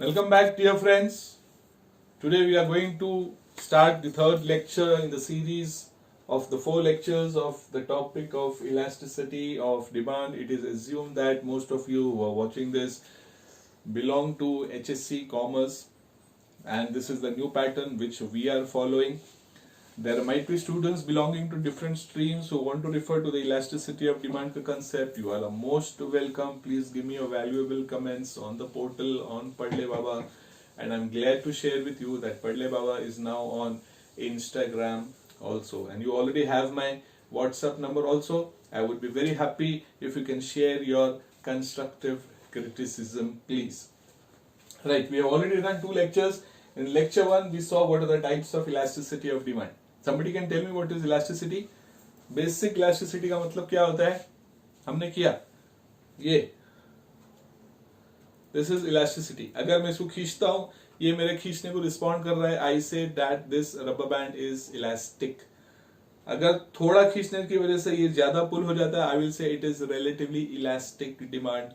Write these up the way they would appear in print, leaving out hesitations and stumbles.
Welcome back, dear friends. Today we are going to start the third lecture in the series of the four lectures of the topic of elasticity of demand. It is assumed that most of you who are watching this belong to HSC Commerce, and this is the new pattern which we are following. There might be students belonging to different streams who want to refer to the elasticity of demand concept. You are most welcome. Please give me your valuable comments on the portal on Padle Baba, and I'm glad to share with you that Padle Baba is now on Instagram also, and you already have my WhatsApp number also. I would be very happy if you can share your constructive criticism, please. Right, we have already done two lectures. In lecture 1, we saw what are the types of elasticity of demand. Somebody can tell me what is elasticity? Basic elasticity का मतलब क्या होता है? हमने किया ये. This is elasticity. अगर मैं इसको खींचता हूँ, ये मेरे खींचने को रिस्पॉन्ड कर रहा है. I say that this rubber band is elastic. अगर थोड़ा खींचने की वजह से ये ज्यादा पुल हो जाता है, I will say it is relatively elastic demand.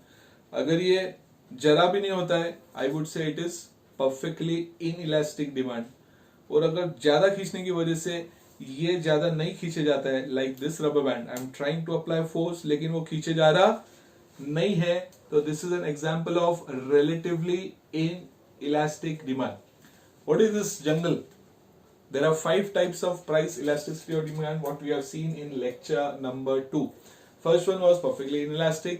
अगर ये जरा भी नहीं होता है, I would say it is perfectly inelastic demand. और अगर ज्यादा खींचने की वजह से ये ज्यादा नहीं खींचे जाता है, like this rubber band, I am trying to apply force लेकिन वो खींचे जा रहा नहीं है, तो this is an example of relatively in elastic demand. What is this jungle? There are 5 types of price elasticity of demand, what we have seen in lecture number 2. First one was perfectly inelastic,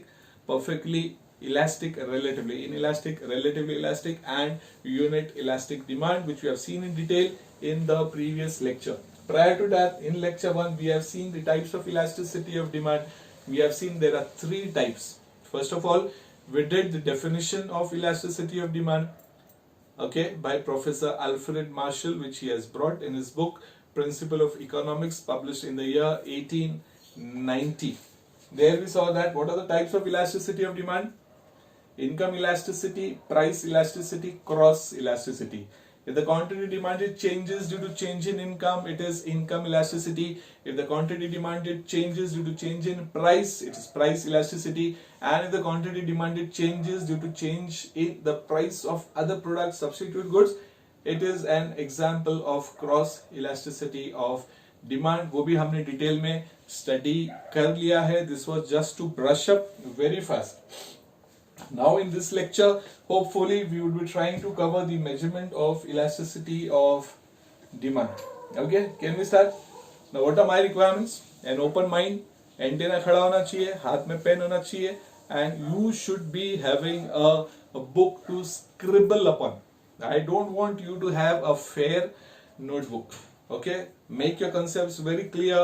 perfectly elastic, relatively inelastic, relatively elastic, and unit elastic demand, which we have seen in detail in the previous lecture. Prior to that, in lecture 1, we have seen the types of elasticity of demand. We have seen there are 3 types. First of all, we did the definition of elasticity of demand, okay, by Professor Alfred Marshall, which he has brought in his book Principle of Economics, published in the year 1890. There we saw that what are the types of elasticity of demand? Income elasticity, price elasticity, cross elasticity. If the quantity demanded changes due to change in income, it is income elasticity. If the quantity demanded changes due to change in price, it is price elasticity. And if the quantity demanded changes due to change in the price of other products, substitute goods, it is an example of cross elasticity of demand. वो भी हमने detail में study कर लिया है. This was just to brush up very fast. Now in this lecture, hopefully we will be trying to cover the measurement of elasticity of demand. Okay, can we start? Now what are my requirements? An open mind, antenna खड़ा होना चाहिए, हाथ में pen होना चाहिए, and you should be having a book to scribble upon. I don't want you to have a fair notebook. Okay, make your concepts very clear.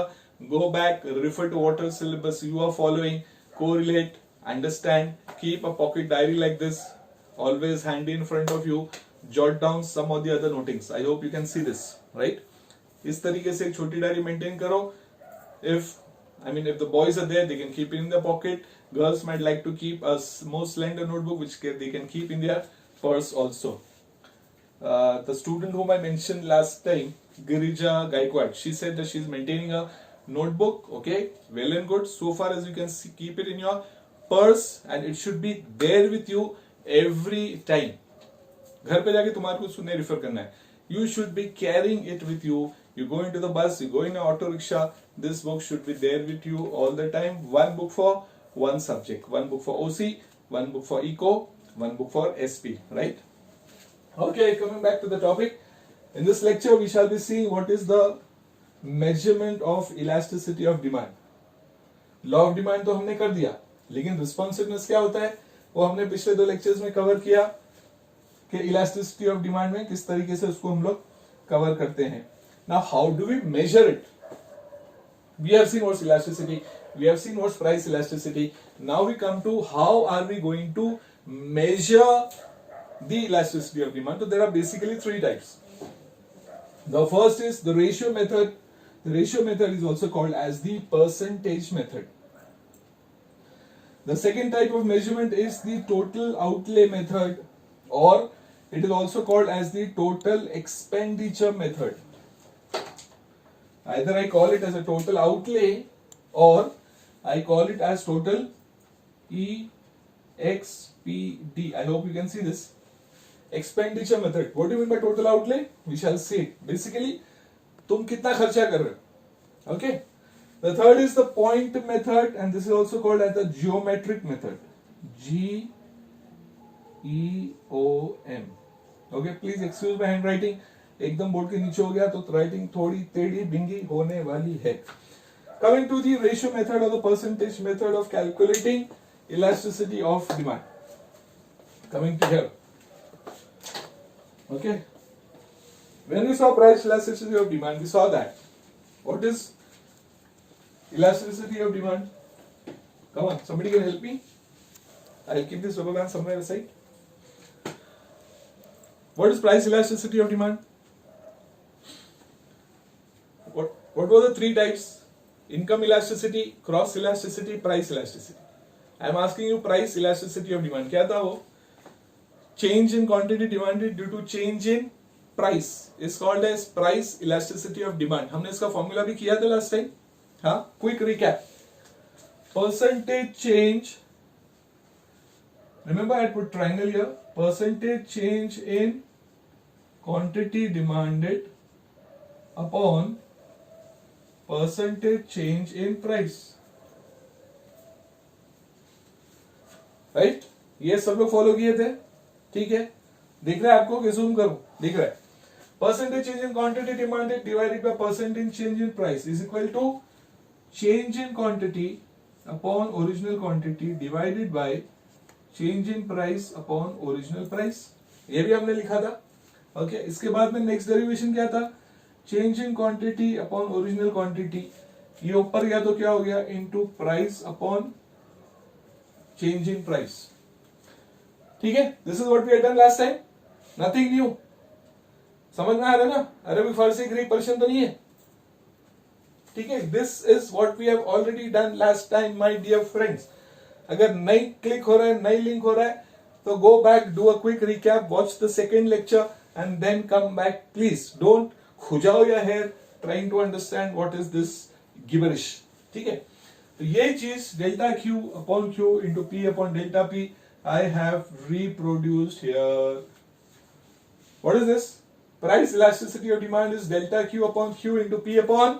Go back, refer to what syllabus you are following, correlate, understand, keep a pocket diary like this, always handy in front of you, jot down some of the other notings. I hope you can see this, right? इस तरीके से एक छोटी diary maintain करो. If the boys are there, they can keep it in their pocket. Girls might like to keep a more slender notebook which they can keep in their purse also. The student whom I mentioned last time, Girija Gaikwad, she said that she is maintaining a notebook. Okay, well and good. So far as you can see, keep it in your purse and it should be there with you every time. घर पे जाके तुम्हारे को सुनने refer करना है. You should be carrying it with you. You go into the bus, you go in an auto rickshaw. This book should be there with you all the time. One book for one subject. One book for OC, one book for Eco, one book for SP. Right? Okay, coming back to the topic. In this lecture, we shall be seeing what is the measurement of elasticity of demand. Law of demand तो हमने कर दिया, लेकिन responsiveness क्या होता है वो हमने पिछले 2 लेक्चर्स में कवर किया कि इलास्टिसिटी ऑफ डिमांड में किस तरीके से उसको हम लोग कवर करते हैं. Now how do we measure it? We have seen what's elasticity, we have seen what's price elasticity. Now we come to how are we going to measure the elasticity of demand. तो there are basically 3 types. The first is the ratio method. The ratio method is also called as the percentage method. The second type of measurement is the total outlay method, or it is also called as the total expenditure method. Either I call it as a total outlay or I call it as total EXPD. I hope you can see this. Expenditure method. What do you mean by total outlay? We shall see. Basically, तुम कितना खर्चा कर रहे हो. Okay. The third is the point method, and this is also called as the geometric method. GEOM. Okay, please excuse my handwriting. एकदम board के नीचे हो गया तो राइटिंग थोड़ी टेढ़ी बिंगी होने वाली है. Coming to the ratio method or the percentage method of calculating elasticity of demand. Coming to here. Okay. When we saw price elasticity of demand, we saw that. What is elasticity of demand? Come on, somebody can help me. I'll keep this rubber band somewhere aside. What is price elasticity of demand? What were the three types? Income elasticity, cross elasticity, price elasticity. I am asking you price elasticity of demand. क्या था वो? Change in quantity demanded due to change in price is called as price elasticity of demand. हमने इसका formula भी किया था last time. हाँ, quick recap. Percentage change. Remember I put triangle here. Percentage change in quantity demanded upon percentage change in price. Right? ये सब लोग follow किए थे. ठीक है, दिख रहा है आपको कि जूम करूं? दिख रहा है. Percentage change in quantity demanded divided by percentage change in price is equal to change in quantity upon original quantity divided by change in price upon original price. ये भी हमने लिखा था. ओके, इसके बाद में नेक्स्ट डेरिवेशन क्या था? Change in quantity upon original quantity. ये ऊपर गया तो क्या हो गया? Into price upon change in price. ठीक है, this is what we had done last time. Nothing new. समझ में आ रहा है ना? अरे भी फर्स्ट से ग्रीक परेशान तो नहीं है. ठीक है, this is what we have already done last time my dear friends. अगर नहीं क्लिक हो रहा है, नहीं लिंक हो रहा है, तो go back, do a quick recap, watch the second lecture and then come back please. Don't खुजाओ your hair trying to understand what is this gibberish. ठीक है, तो ये चीज delta Q upon Q into P upon delta P I have reproduced here. What is this? Price elasticity of demand is delta Q upon Q into P upon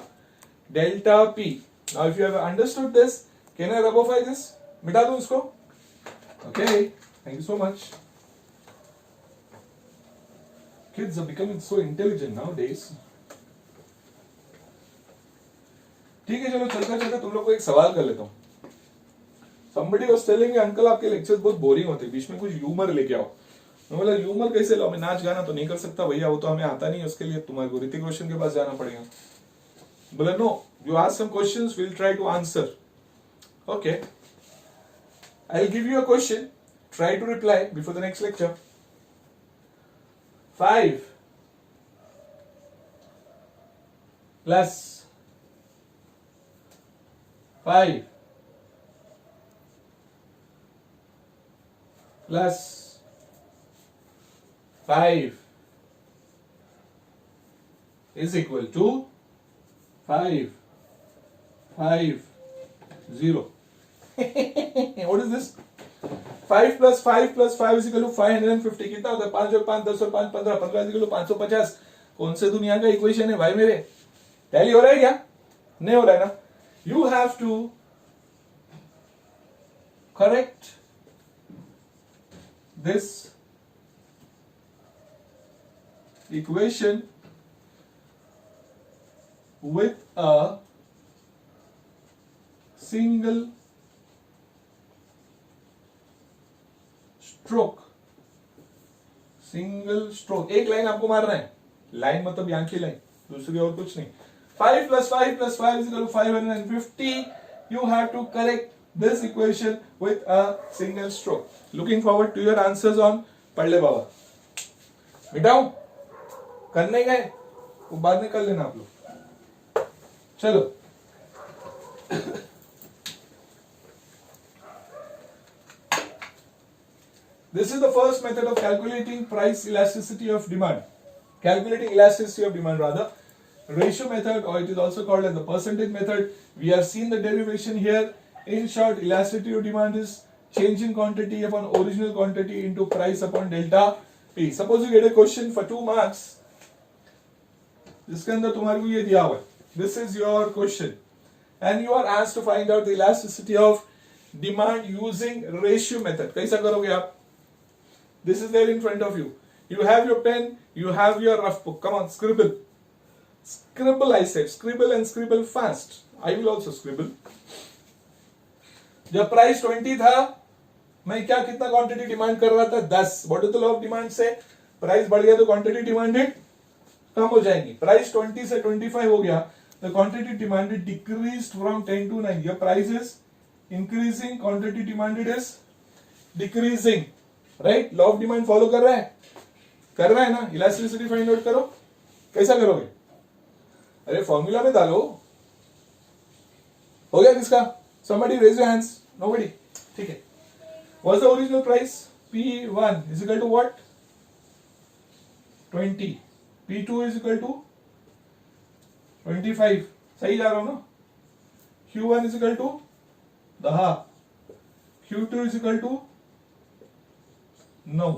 delta P. Now if you have understood this, can I rubberify this? मिटा दूं इसको? Okay, thank you so much. Kids are becoming so intelligent nowadays. ठीक है, चलो चलता चलता तुम लोग को एक सवाल कर लेता हूं. Somebody was telling me, uncle आपके लेक्चर्स बहुत बोरिंग होते हैं, बीच में कुछ ह्यूमर लेके आओ. मैं बोला ह्यूमर कैसे लाओ? मैं नाच गाना तो नहीं कर सकता भैया, वो तो हमें आता नहीं है, उसके लिए तुम्हारे को ऋतिक रोशन के पास जाना पड़ेगा. बोला no, you ask some questions, we will try to answer. Okay, I will give you a question, try to reply before the next lecture. 5 plus 5 plus 5 is equal to 5, 5, 0. What is this? 5 plus 5 plus 5 is equal to 550. कितना होता है? 5 और 5 10 और 5 15. 15 is equal to 550. कौन से दुनिया का equation है भाई मेरे? टैली हो रहा है क्या? नहीं हो रहा है ना? You have to correct this equation with a single stroke. Single stroke. एक लाइन आपको मारना है. लाइन मतलब यहाँ की लाइन, दूसरी और कुछ नहीं. 5 plus 5 plus 5 is equal to 550. You have to correct this equation with a single stroke. Looking forward to your answers on पढ़ले बाबा. मिटाओ, करने गए वो बाद में कर लेना आप लोग. चलो, this is the first method of calculating price elasticity of demand. Calculating elasticity of demand rather. Ratio method, or it is also called as the percentage method. We have seen the derivation here. In short, elasticity of demand is change in quantity upon original quantity into price upon delta P. Suppose you get a question for 2 marks, जिसके अंदर तुम्हारे को ये दिया हुआ है. This is your question, and you are asked to find out the elasticity of demand using ratio method. कैसा करोगे आप? This is there in front of you. You have your pen, you have your rough book. Come on, scribble. Scribble, I said. Scribble and scribble fast. I will also scribble. जब price 20 था, मैं क्या कितना quantity demand कर रहा था? 10. What is the law of demand से? Price बढ़ गया तो क्वांटिटी डिमांडेड कम हो जाएगी. प्राइस 20 से 25 हो गया, the quantity demanded decreased from 10 to 9. Your price is increasing, quantity demanded is decreasing. Right? Law of demand follow कर रहा है? कर रहा है ना? इलास्टिसिटी फाइंड आउट करो. कैसा करोगे? अरे फॉर्मूला में डालो. हो गया किसका? Somebody raise your hands. Nobody. ठीक है. What's the original price? P1 is equal to what? 20. P2 is equal to 25. सही जा रहा हूं ना? Q1 is equal to 10. Q2 is equal to 9.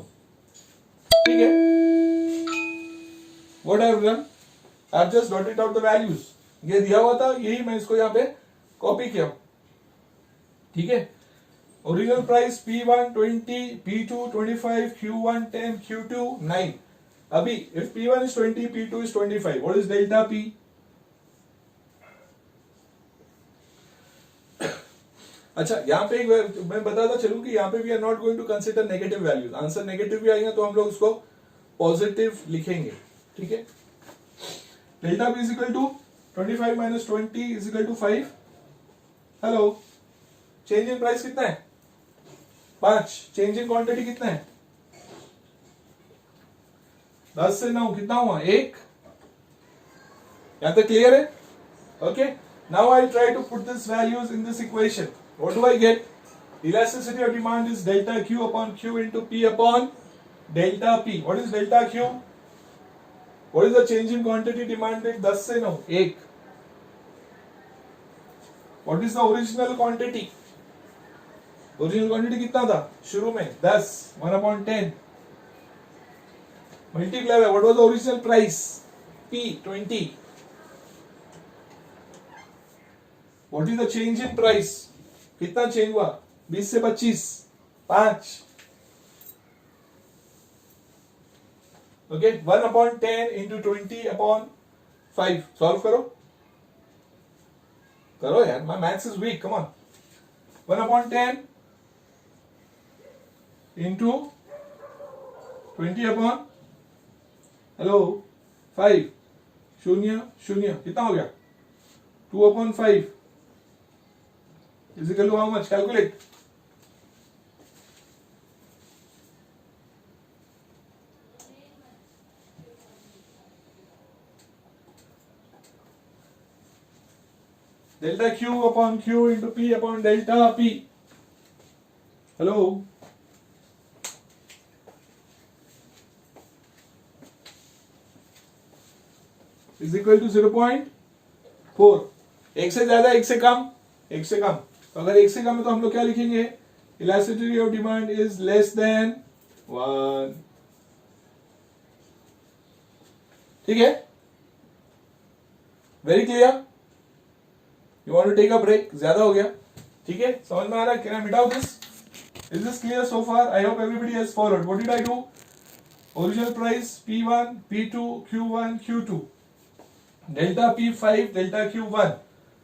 ठीक है. What I have done? I have just dotted out the values. ये दिया हुआ था, यही मैं इसको यहाँ पे कॉपी किया. ठीक है. Original price P1 20, P2 25, Q1 10, Q2 9. अभी if P1 is 20, P2 is 25, what is delta P? अच्छा, यहाँ पे मैं बताता चलूं कि यहाँ पे we are not going to consider negative values. Answer negative भी आएगा तो हम लोग उसको पॉजिटिव लिखेंगे. ठीक है. Delta P is equal to 25 minus 20 is equal to 5. Hello. Change in price कितना है? 5. चेंज इन क्वांटिटी कितना है? 10 से 9 कितना हुआ? 1. यहां तक क्लियर है? Okay. Now I try to put this values in this equation. What do I get? Elasticity of demand is delta Q upon Q into P upon delta P. What is delta Q? What is the change in quantity demanded? 10 से 9 1. What is the original quantity? Original quantity कितना था शुरू में? 10. 1/10 multiply by what was the original price? P 20. What is the change in price? कितना change हुआ? 20 से 25 5. Okay. 1/10 into 20/5. Solve करो. करो यार, my maths is weak. Come on. 1/10 into 20 upon hello 5. 0 0 कितना हो गया? 2/5 is equal to how much? Calculate. Delta Q upon Q into P upon delta P. Hello. Is equal to 0.4. एक से ज्यादा, एक से कम? एक से कम. तो अगर एक से कम है तो हम लोग क्या लिखेंगे? Elasticity of demand is less than 1. ठीक है. Very clear. You want to take a break? ज्यादा हो गया. ठीक है. समझ में आ रहा है? कैन आई मिट out this? Is this clear so far? I hope everybody has followed. What did I do? Original price P1, P2, Q1, Q2. Delta P5, delta Q1.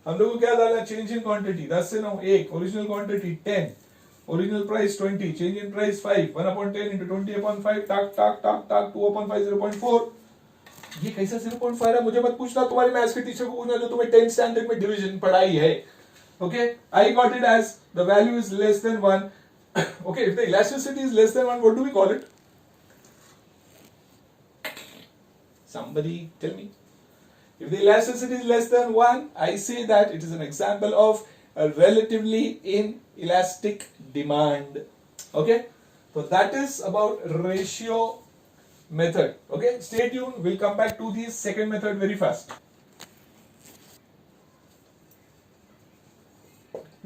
हम लोग को क्या डालना? चेंज इन क्वांटिटी 10 से 9 1. Original quantity 10. Original price 20. Change in price 5. 1/10 into 20/5. टाक टाक टाक टाक 2/5 0.4. ये कैसा 0.5 है? मुझे मत पूछना, तुम्हारे मैथ्स के टीचर को पूछना जो तुम्हें 10th स्टैंडर्ड में डिवीजन पढ़ाई है. Okay. I got it as the value is less than 1. Okay. If the elasticity is less than 1, what do we call it? Somebody tell me. If the elasticity is less than 1, I say that it is an example of a relatively inelastic demand. Okay? So that is about ratio method. Okay? Stay tuned. We'll come back to the second method very fast.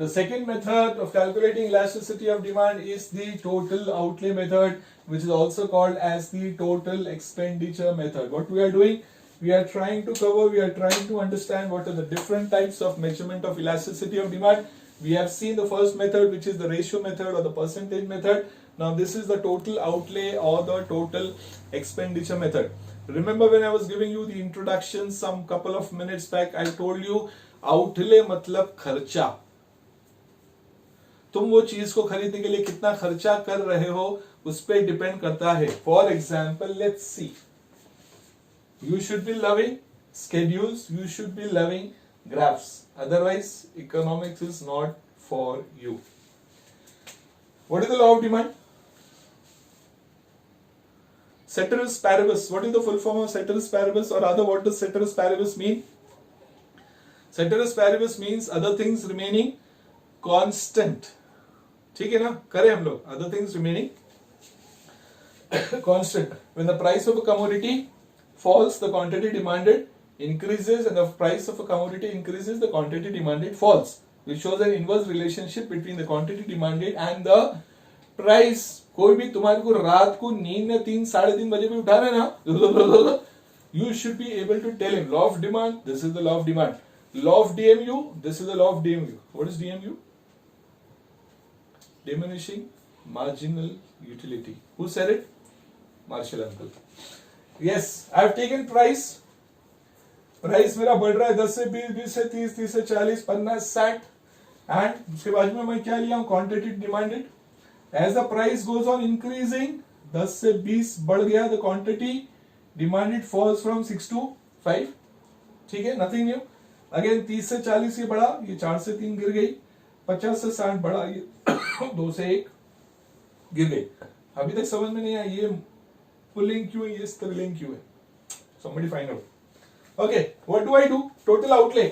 The second method of calculating elasticity of demand is the total outlay method, which is also called as the total expenditure method. What we are doing, we are trying to understand what are the different types of measurement of elasticity of demand. We have seen the first method, which is the ratio method or the percentage method. Now this is the total outlay or the total expenditure method. Remember when I was giving you the introduction some couple of minutes back, I told you outlay मतलब खर्चा. तुम वो चीज को खरीदने के लिए कितना खर्चा कर रहे हो उस पर डिपेंड करता है. For example, let's see, you should be loving schedules, you should be loving graphs, otherwise economics is not for you. What is the law of demand? Ceteris paribus. What is the full form of ceteris paribus, or rather what does ceteris paribus mean? Ceteris paribus means other things remaining constant. ठीक है ना, करें हम लोग, other things remaining constant. When the price of a commodity falls, the quantity demanded increases, and the price of a commodity increases, the quantity demanded falls, which shows an inverse relationship between the quantity demanded and the price. कोई भी तुम्हारे को रात को नींद में 3-3:30 बजे भी उठा रहे ना, you should be able to tell him law of demand, this is the law of demand. Law of DMU, this is the law of DMU. What is DMU? Diminishing marginal utility. Who said it? Marshall uncle. Yes, I have taken price. Price मेरा बढ़ रहा है 10 से 20, 20 से 30, 30 से 40, 50, 60, and उसके बाद में मैं क्या लिया हूं, quantity demanded. As the price goes on increasing, 10 से 20 बढ़ गया, the quantity demanded falls from 6 to 5. ठीक है, नथिंग न्यू. अगेन 30 से 40 ये बढ़ा, ये 4 से 3 गिर गई. 50 से 60 बढ़ा, ये 2 से 1 गिर गई. अभी तक समझ में नहीं आया ये पुलिंग क्यों है, ये स्ट्रिलिंग क्यों है. Somebody find out. Okay, what do I do? Total outlay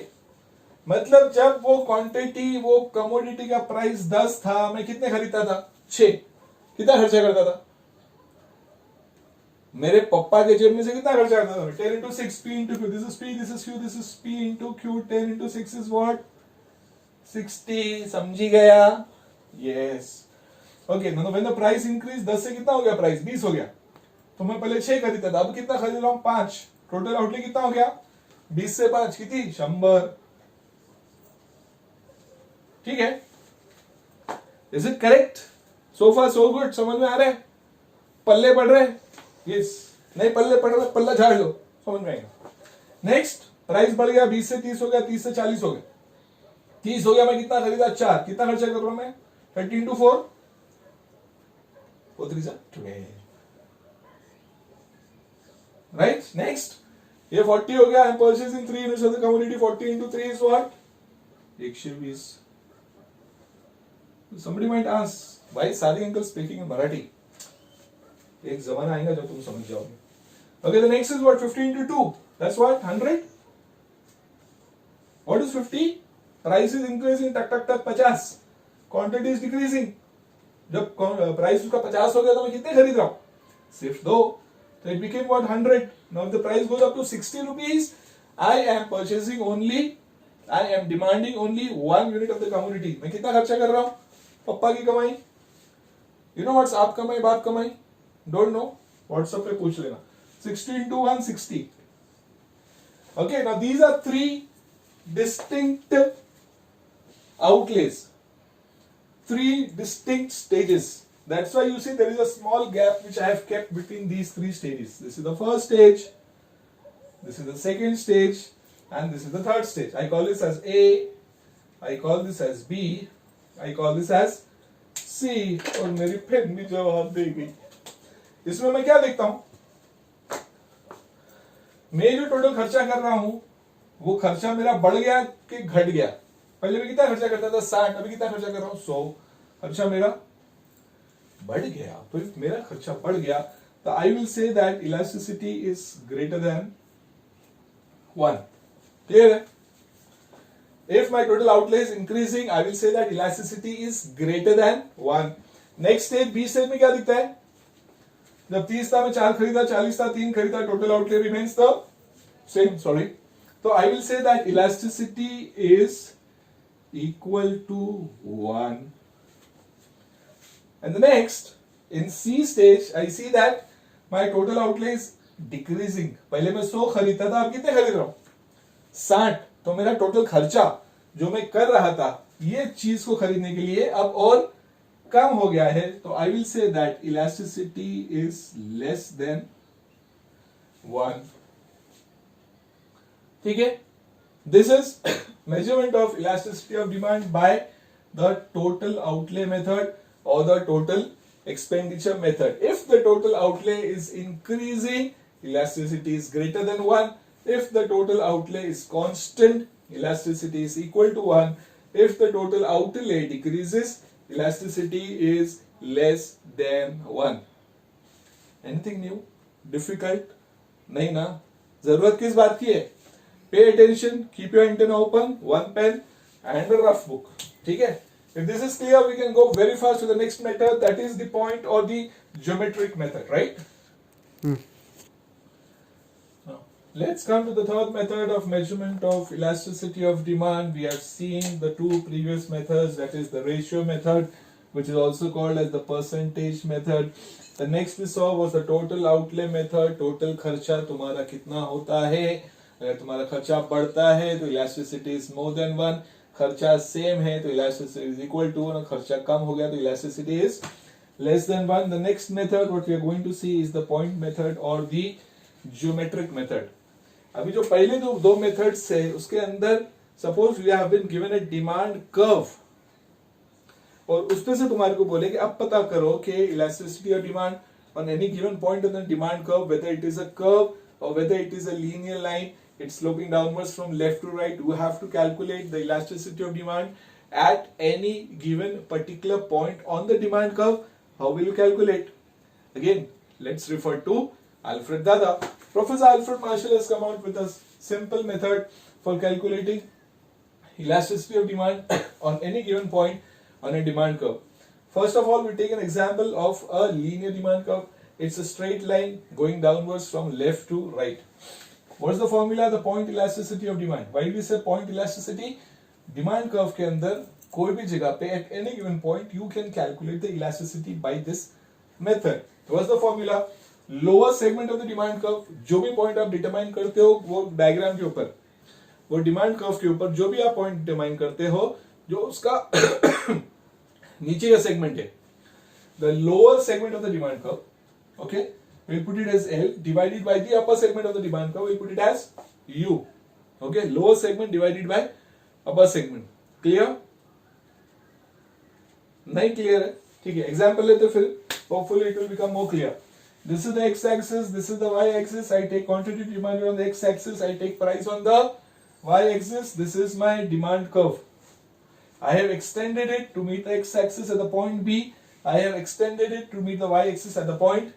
मतलब जब वो क्वांटिटी, वो कमोडिटी का प्राइस 10 था, मैं कितने खरीदता था? 6. कितना खर्चा करता था? मेरे पप्पा के जेब में से कितना खर्चा करता था? 10 into 6, P into Q. This is P, this is Q, this is P into Q. 10 into 6 is what? 60. समझी गया? Yes. Okay, now when the price increase, 10 से कितना हो गया प्राइस? 20 हो गया. तो मैं पहले 6 खरीदता था, अब कितना खरीद रहा हूं? 5. टोटल आउटले कितना हो गया? 20 से 5 कितनी? 100. ठीक है, is it correct? So far so good. समझ में आ रहा है? पल्ले पड़ रहे? यस. नहीं पल्ले पड़ रहे, पल्ला झाड़ लो, समझ में आएगा. नेक्स्ट, प्राइस बढ़ गया, 20 से 30 हो गया, 30 से 40 हो गया. 30 हो गया, मैं कितना खरीदा? 4. कितना खर्चा कर रहा हूं मैं? 30 into 4, 4 3 12. राइट. नेक्स्ट, ये 40 हो गया. I am purchasing 3 units of the commodity. 40 into 3 is what? 120. Somebody might ask, why Sadi uncle speaking in Marathi? एक जमाना आएगा जब तुम समझ जाओगे. Okay, the next is what? 50 into 2. That's what? 100. What is 50? Price is increasing, टक टक टक 50. Quantity is decreasing. जब प्राइस उसका 50 हो गया तो मैं कितने खरीद रहा हूं? सिर्फ 2. So it became what? 100. Now if the price goes up to 60 rupees, I am purchasing only, I am demanding only 1 unit of the commodity. मैं कितना खर्चा कर रहा हूं? पप्पा की कमाई. You know what's आप कमाई, बाप कमाई? Don't know? WhatsApp पे पूछ लेना. 60 into 1, 60. Okay, now these are 3 distinct outlays. 3 distinct stages. That's why you see there is a small gap which I have kept between these 3 stages. This is the first stage, this is the second stage, and this is the third stage. I call this as A, I call this as B, I call this as C. और मेरी pen भी जवाब दे गई. इसमें मैं क्या देखता हूं? मैं जो टोटल खर्चा कर रहा हूं वो खर्चा मेरा बढ़ गया कि घट गया? पहले मैं कितना खर्चा करता था? 60. अभी कितना खर्चा कर रहा हूं? 100. खर्चा मेरा बढ़ गया. तो if मेरा खर्चा बढ़ गया तो I will say that elasticity is greater than 1. Clear है? If my total outlay is increasing, I will say that elasticity is greater than 1. Next stage, B stage में क्या दिखता है? जब 30 था मैं 4 खरीदा, 40 था 3 खरीदा, total outlay remains the same. Sorry. So I will say that elasticity is equal to 1. And the next, in C stage, I see that my total outlay is decreasing. पहले मैं 100 खरीदता था, अब कितने खरीद रहा हूं? 60. तो मेरा टोटल खर्चा जो मैं कर रहा था ये चीज को खरीदने के लिए अब और कम हो गया है. तो I will say that elasticity is less than 1. ठीक है? This is measurement of elasticity of demand by the total outlay method or the total expenditure method. If the total outlay is increasing, elasticity is greater than 1. If the total outlay is constant, elasticity is equal to 1. If the total outlay decreases, elasticity is less than 1. Anything new? Difficult? नहीं ना. जरूरत किस बात की है? Pay attention, keep your antenna open, one pen and a rough book. ठीक है? If this is clear, we can go very fast to the next method, that is the point or the geometric method, right? Now, let's come to the third method of measurement of elasticity of demand. We have seen the two previous methods, that is the ratio method, which is also called as the percentage method. The next we saw was the total outlay method. Total खर्चा तुम्हारा कितना होता है? अगर तुम्हारा खर्चा बढ़ता है तो elasticity is more than 1. खर्चा सेम है तो elasticity is equal to 1. खर्चा कम हो गया तो elasticity is less than 1. The next method what we are going to see is the point method or the geometric method. अभी जो पहले जो दो मेथड्स है उसके अंदर suppose we have been given a demand curve और उसमें से तुम्हारे को बोले कि अब पता करो कि elasticity of demand on any given point on the demand curve, whether it is a curve or whether it is a linear line, it's sloping downwards from left to right. You have to calculate the elasticity of demand at any given particular point on the demand curve. How will you calculate? Again, let's refer to Alfred Dada. Professor Alfred Marshall has come out with a simple method for calculating elasticity of demand on any given point on a demand curve. First of all, we take an example of a linear demand curve. It's a straight line going downwards from left to right. What is the formula? The point elasticity of demand. Why do we say point elasticity? Demand curve के अंदर कोई भी जगह पे at any given point you can calculate the elasticity by this method. What's the formula? Lower segment of the demand curve, जो भी point आप determine करते हो वो diagram के ऊपर, वो demand curve के ऊपर जो भी आप point determine करते हो, जो उसका नीचे का segment है, the lower segment of the demand curve, okay, we'll put it as L divided by the upper segment of the demand curve, we'll put it as U. Okay, lower segment divided by upper segment. Clear? नहीं clear है? ठीक है, example लेते फिर hopefully it will become more clear. This is the x-axis, this is the y-axis. I take quantity demanded on the x-axis, I take price on the y-axis. This is my demand curve. I have extended it to meet the x-axis at the point B. I have extended it to meet the y-axis at the point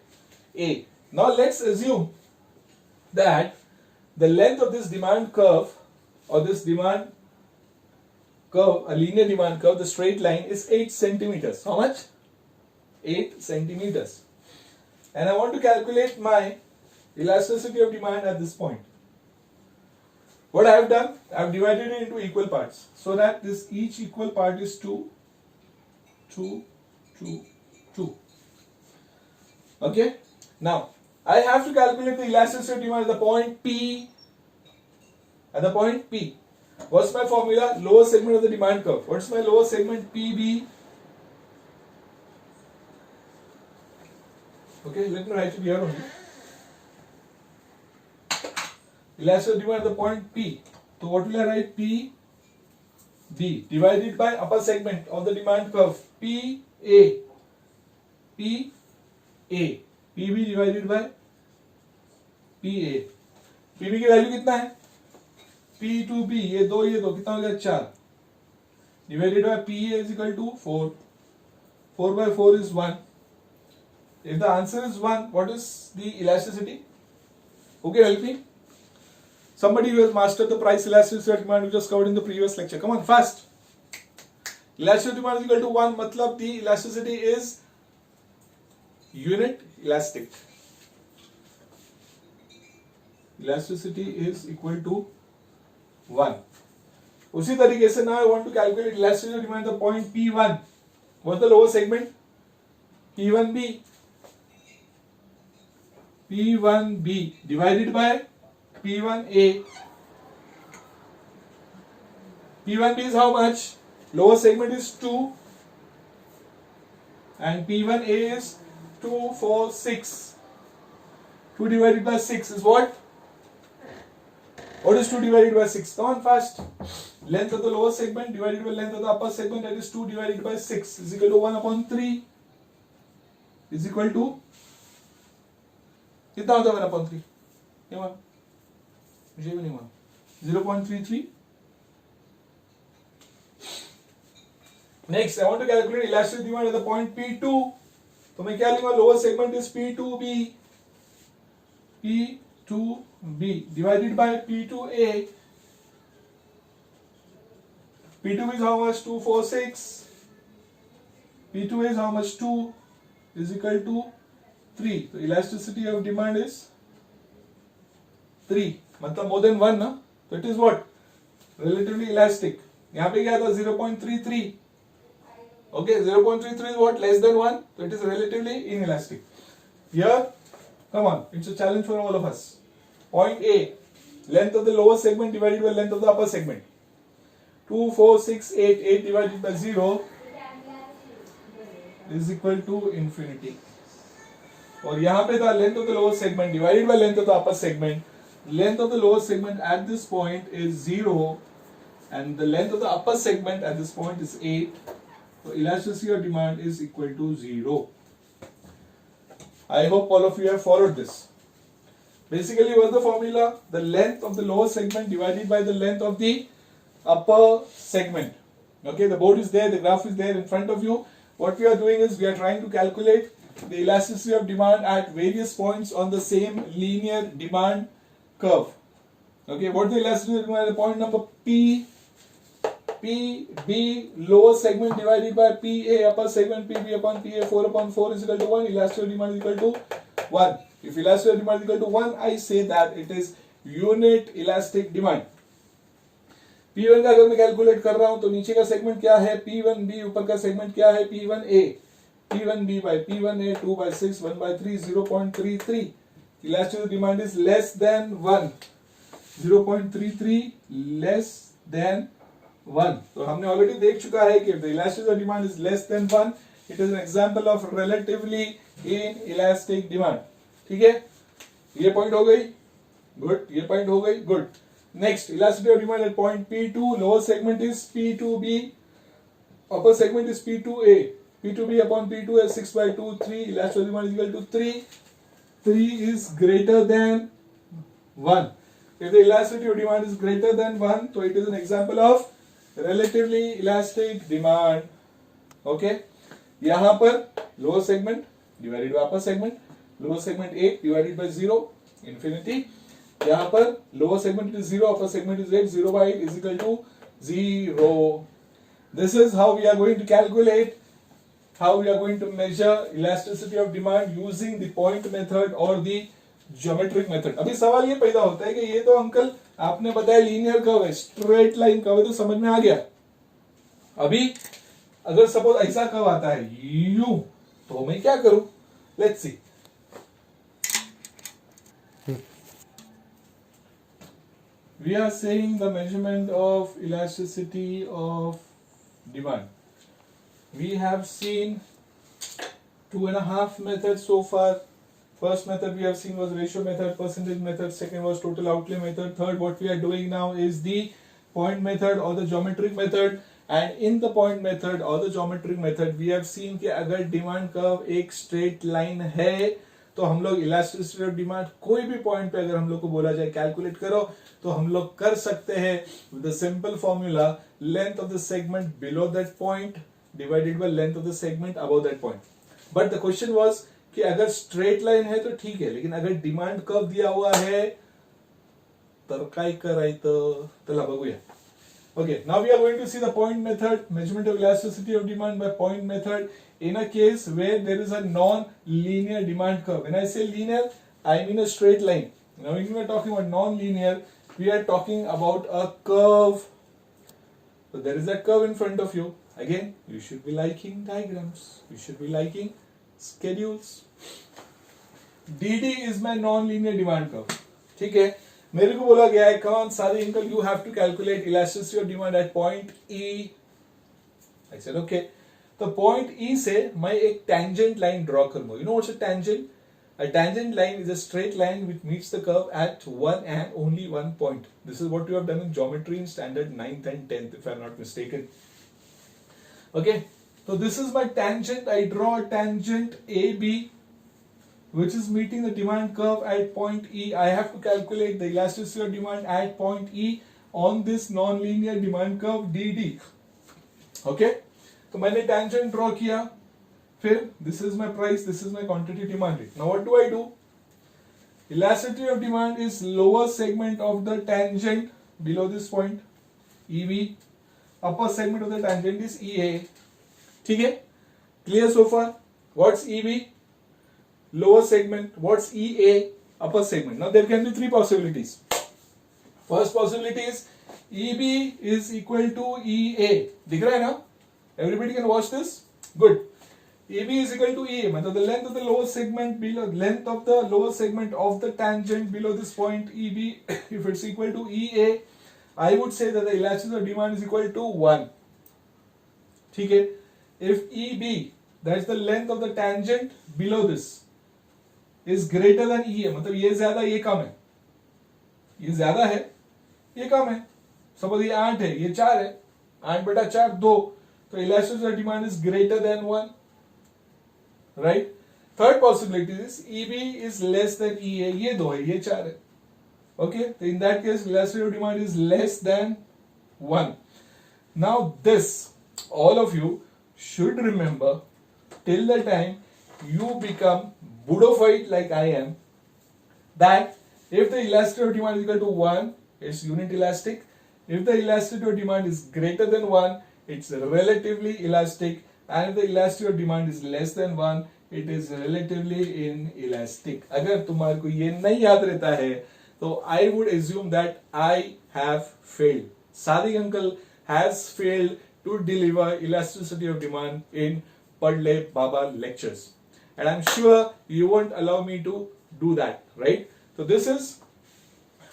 A. Now let's assume that the length of this demand curve or this demand curve, a linear demand curve, the straight line is 8 centimeters. How much? 8 centimeters. And I want to calculate my elasticity of demand at this point. What I have done, I have divided it into equal parts so that this each equal part is 2, 2, 2, 2. Okay? Now, I have to calculate the elasticity of demand at the point P. At the point P. What's my formula? Lower segment of the demand curve. What's my lower segment? PB. Okay, let me write it here only. Elasticity of demand at the point P. So what will I write? P B divided by upper segment of the demand curve P A. P A. PB divided by PA. PB की value कितना है? P2B, ये दो कितना हो गया? 4 divided by PA is equal to 4. 4 by 4 is 1. If the answer is 1, what is the elasticity? Okay, help me. Somebody who has mastered the price elasticity of demand we just covered in the previous lecture. Come on, fast. Elasticity of demand is equal to 1. Matlab the elasticity is unit elastic. Elasticity is equal to 1. उसी तरीके से now I want to calculate elasticity of demand at the point P1. What's the lower segment? P1B. P1B divided by P1A. P1B is how much? Lower segment is 2 and P1A is 2, 4, 6. 2 divided by 6 is what? What is 2 divided by 6? Come on fast. Length of the lower segment divided by length of the upper segment, that is 2 divided by 6 is equal to 1 upon 3 is equal to कितना होता है 1 upon 3? क्या हुआ? मुझे भी नहीं हुआ. 0.33. Next, I want to calculate elastic demand at the point P2. तो मैं क्या लूँगा? Lower segment is P2B. P2B divided by P2A. P2 is how much? 2, 4, 6. P2A is how much? 2 is equal to 3. So elasticity of demand is 3. मतलब more than 1 ना? So it is what? Relatively elastic. यहाँ पे क्या था? 0.33. Okay, 0.33 is what? Less than 1. So it is relatively inelastic. Here, come on, it's a challenge for all of us. Point A, length of the lower segment divided by length of the upper segment. 2, 4, 6, 8, 8 divided by 0 is equal to infinity. और यहाँ पे था length of the lower segment divided by length of the upper segment. Length of the lower segment at this point is 0 and the length of the upper segment at this point is 8. So elasticity of demand is equal to 0. I hope all of you have followed this. Basically, what's the formula? The length of the lower segment divided by the length of the upper segment. Okay, the board is there, the graph is there in front of you. What we are doing is we are trying to calculate the elasticity of demand at various points on the same linear demand curve. Okay, what is the elasticity of demand at point number P? PB lower segment divided by PA upper segment, PB upon PA 4 upon 4 is equal to 1. Elasticity of demand is equal to 1. If elasticity of demand is equal to 1, I say that it is unit elastic demand. P1 का अगर मैं calculate कर रहा हूं तो नीचे का segment क्या है? P1B. ऊपर का सेगमेंट क्या है? P1A. P1B by P1A 2 by 6 1 by 3 0.33. Elasticity of demand is less than 1. 0.33 less than 1. तो हमने ऑलरेडी देख चुका है कि the elasticity of demand is less than 1. It is an example of relatively inelastic demand. ठीक है, ये पॉइंट हो गई. गुड, ये पॉइंट हो गई. Good. Next, elasticity of demand at point P2. Lower segment is P2B. Upper segment is P2A. P2B upon P2 is 6 by 2 3. Elasticity of demand is equal to 3. 3 is greater than 1. If the elasticity of demand is greater than 1, so it is an example of relatively elastic demand. Okay, यहाँ पर lower segment divided by upper segment, lower segment 8 divided by 0, infinity. यहाँ पर lower segment is 0, upper segment is 8, 0 by 8 is equal to 0. This is how we are going to calculate, how we are going to measure elasticity of demand using the point method or the geometric method. अभी सवाल ये पैदा होता है कि ये तो uncle आपने बताया लीनियर कर्व है, स्ट्रेट लाइन कर्व है, तो समझ में आ गया. अभी अगर सपोज ऐसा कर्व आता है यू, तो मैं क्या करूं? Let's see. We are saying the measurement of elasticity of demand. We have seen 2.5 methods so far. First method we have seen was ratio method, percentage method. Second was total outlay method. Third, what we are doing now is the point method or the geometric method. And in the point method or the geometric method, we have seen कि अगर demand curve एक straight line है, तो हम लोग elasticity of demand कोई भी point पे अगर हम लोग को बोला जाए calculate करो, तो हम लोग कर सकते हैं with the simple formula length of the segment below that point divided by length of the segment above that point. But the question was कि अगर स्ट्रेट लाइन है तो ठीक है, लेकिन अगर डिमांड कर्व दिया हुआ है तर काय करायचं, चला बघूया. Okay, now we are going to see the point method, measurement of elasticity of demand by point method in a case where there is a non-linear demand curve. When I say linear, I mean a straight line. Now when we are talking about non-linear, we are talking about a curve So there is that curve in front of you. Again, you should be liking diagrams. You should be liking schedules. DD is my non-linear demand curve. ठीक है, मेरे को बोला गया है come on Sadiq uncle, you have to calculate elasticity of demand at point E. I said okay. तो point E से मैं एक tangent line draw करूँगा. You know what's a tangent? A tangent line is a straight line which meets the curve at one and only one point. This is what you have done in geometry in standard 9th and 10th, if I am not mistaken. Okay, so this is my tangent. I draw a tangent AB which is meeting the demand curve at point E. I have to calculate the elasticity of demand at point E on this non-linear demand curve DD. Okay, तो मैंने tangent draw किया, फिर this is my price, this is my quantity demanded. Now what do I do? Elasticity of demand is lower segment of the tangent below this point EB. Upper segment of the tangent is EA. ठीक है? Clear so far? What's EB? Lower segment. What's EA? Upper segment. Now there can be three possibilities. First possibility is EB is equal to EA. दिख रहा है ना? Everybody can watch this? Good. EB is equal to EA. मतलब the length of the lower segment below, length of the lower segment of the tangent below this point EB, if it's equal to EA, I would say that the elasticity of demand is equal to 1. ठीक है? If EB, that's the length of the tangent below this, is greater than EA, मतलब ये ज्यादा ये कम है, ये ज्यादा है ये कम है, सपोज ये 8 है ये 4 है, 8 बटा 4 2, तो elasticity of demand is greater than 1, right? Third possibility is EB is less than EA, ये 2 है ये 4 है, okay? So in that case elasticity of demand is less than 1. Now this, all of you should remember till the time you become Budophyte like I am, that if the elasticity of demand is equal to 1, it's unit elastic. If the elasticity of demand is greater than 1, it's relatively elastic. And if the elasticity of demand is less than 1, it is relatively inelastic. अगर तुम्हारे को ये नहीं याद रहता है, तो I would assume that I have failed. Sadiq uncle has failed to deliver elasticity of demand in Padle Baba lectures. And I'm sure you won't allow me to do that, right? So this is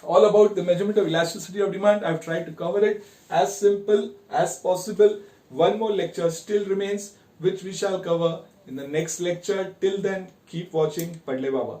all about the measurement of elasticity of demand. I've tried to cover it as simple as possible. One more lecture still remains, which we shall cover in the next lecture. Till then, keep watching Padle Baba.